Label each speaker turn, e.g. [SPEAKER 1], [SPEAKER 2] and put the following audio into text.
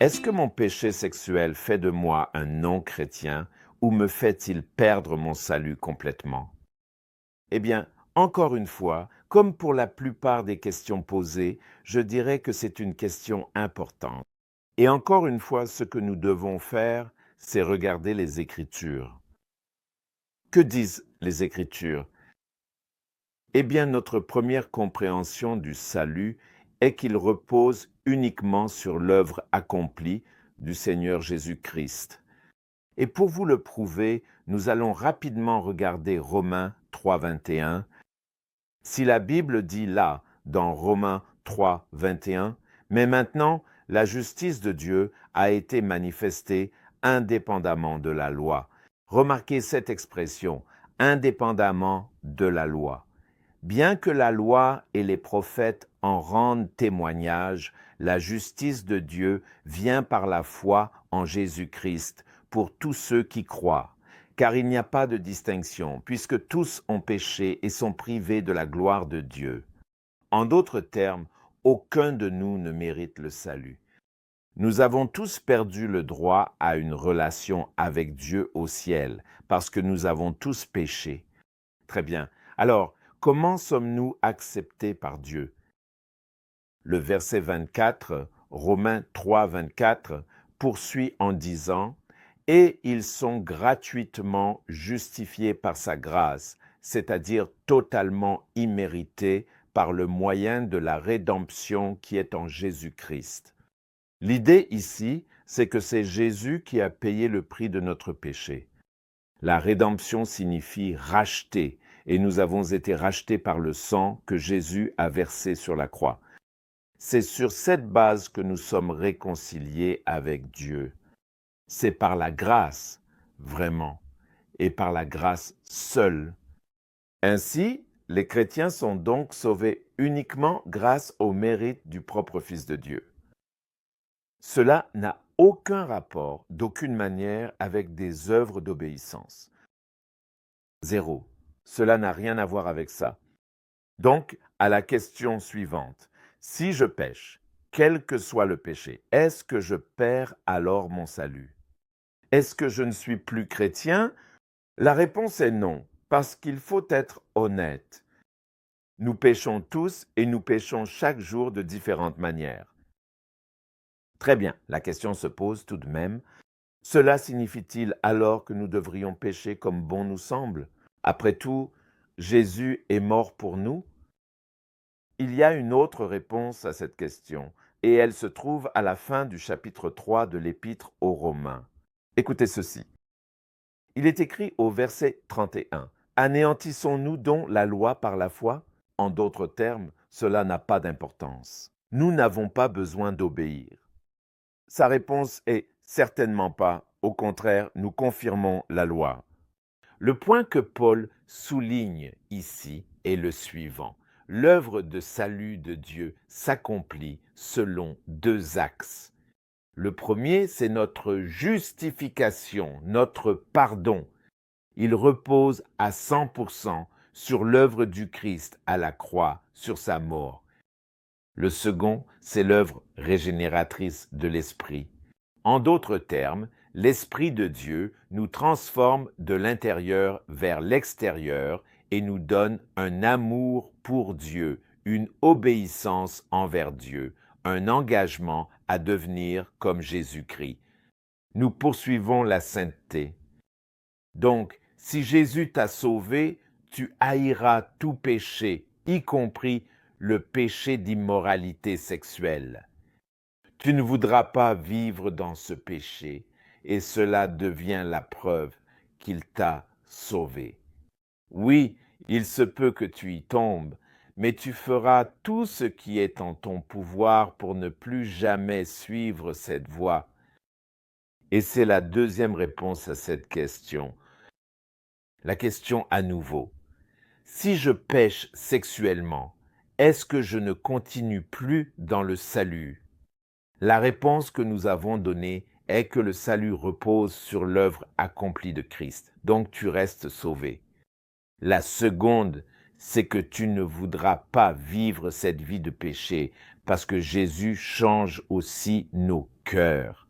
[SPEAKER 1] Est-ce que mon péché sexuel fait de moi un non-chrétien ou me fait-il perdre mon salut complètement? Eh bien, encore une fois, comme pour la plupart des questions posées, je dirais que c'est une question importante. Et encore une fois, ce que nous devons faire, c'est regarder les Écritures. Que disent les Écritures? Eh bien, notre première compréhension du salut est qu'il repose uniquement sur l'œuvre accomplie du Seigneur Jésus-Christ. Et pour vous le prouver, nous allons rapidement regarder Romains 3, 21. Si la Bible dit là, dans Romains 3, 21, mais maintenant, la justice de Dieu a été manifestée indépendamment de la loi. Remarquez cette expression, indépendamment de la loi. Bien que la loi et les prophètes en rendent témoignage, la justice de Dieu vient par la foi en Jésus-Christ pour tous ceux qui croient. Car il n'y a pas de distinction, puisque tous ont péché et sont privés de la gloire de Dieu. En d'autres termes, aucun de nous ne mérite le salut. Nous avons tous perdu le droit à une relation avec Dieu au ciel, parce que nous avons tous péché. Très bien. Alors, comment sommes-nous acceptés par Dieu? Le verset 24, Romains 3, 24, poursuit en disant « Et ils sont gratuitement justifiés par sa grâce, c'est-à-dire totalement immérités par le moyen de la rédemption qui est en Jésus-Christ. » L'idée ici, c'est que c'est Jésus qui a payé le prix de notre péché. La rédemption signifie racheter, et nous avons été rachetés par le sang que Jésus a versé sur la croix. C'est sur cette base que nous sommes réconciliés avec Dieu. C'est par la grâce, vraiment, et par la grâce seule. Ainsi, les chrétiens sont donc sauvés uniquement grâce au mérite du propre Fils de Dieu. Cela n'a aucun rapport, d'aucune manière, avec des œuvres d'obéissance. Zéro. Cela n'a rien à voir avec ça. Donc, à la question suivante, si je pêche, quel que soit le péché, est-ce que je perds alors mon salut? Est-ce que je ne suis plus chrétien? La réponse est non, parce qu'il faut être honnête. Nous péchons tous et nous péchons chaque jour de différentes manières. Très bien, la question se pose tout de même. Cela signifie-t-il alors que nous devrions pécher comme bon nous semble? Après tout, Jésus est mort pour nous? Il y a une autre réponse à cette question, et elle se trouve à la fin du chapitre 3 de l'Épître aux Romains. Écoutez ceci. Il est écrit au verset 31. « Anéantissons-nous donc la loi par la foi ?» En d'autres termes, cela n'a pas d'importance. Nous n'avons pas besoin d'obéir. Sa réponse est certainement pas. Au contraire, nous confirmons la loi. Le point que Paul souligne ici est le suivant. L'œuvre de salut de Dieu s'accomplit selon deux axes. Le premier, c'est notre justification, notre pardon. Il repose à 100% sur l'œuvre du Christ à la croix, sur sa mort. Le second, c'est l'œuvre régénératrice de l'Esprit. En d'autres termes, l'Esprit de Dieu nous transforme de l'intérieur vers l'extérieur et nous donne un amour pour Dieu, une obéissance envers Dieu, un engagement à devenir comme Jésus-Christ. Nous poursuivons la sainteté. Donc, si Jésus t'a sauvé, tu haïras tout péché, y compris le péché d'immoralité sexuelle. Tu ne voudras pas vivre dans ce péché, et cela devient la preuve qu'il t'a sauvé. Oui, il se peut que tu y tombes, mais tu feras tout ce qui est en ton pouvoir pour ne plus jamais suivre cette voie. Et c'est la deuxième réponse à cette question. La question à nouveau. Si je pêche sexuellement, est-ce que je ne continue plus dans le salut? La réponse que nous avons donnée est que le salut repose sur l'œuvre accomplie de Christ, donc tu restes sauvé. La seconde, c'est que tu ne voudras pas vivre cette vie de péché, parce que Jésus change aussi nos cœur.